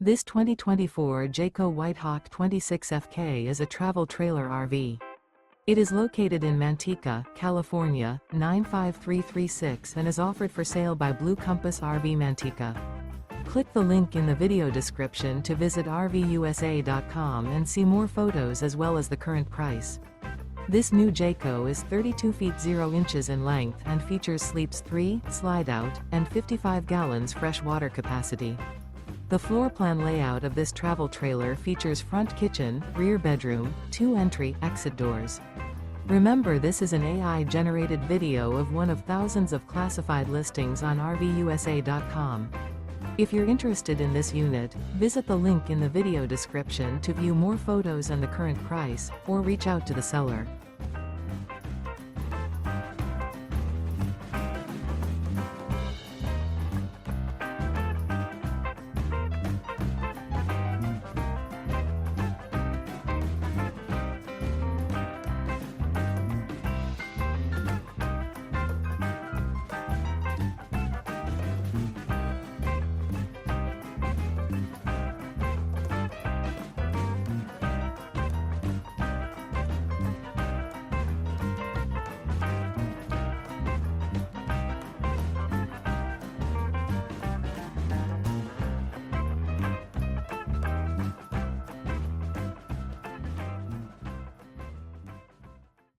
This 2024 Jayco White Hawk 26FK is a travel trailer RV. It is located in Manteca, California, 95336 and is offered for sale by Blue Compass RV Manteca. Click the link in the video description to visit RVUSA.com and see more photos as well as the current price. This new Jayco is 32 feet 0 inches in length and features sleeps 3, Slideout, and 55 gallons fresh water capacity. The floor plan layout of this travel trailer features front kitchen, rear bedroom, 2 entry/exit doors. Remember, this is an AI-generated video of one of thousands of classified listings on RVUSA.com. If you're interested in this unit, visit the link in the video description to view more photos and the current price, or reach out to the seller.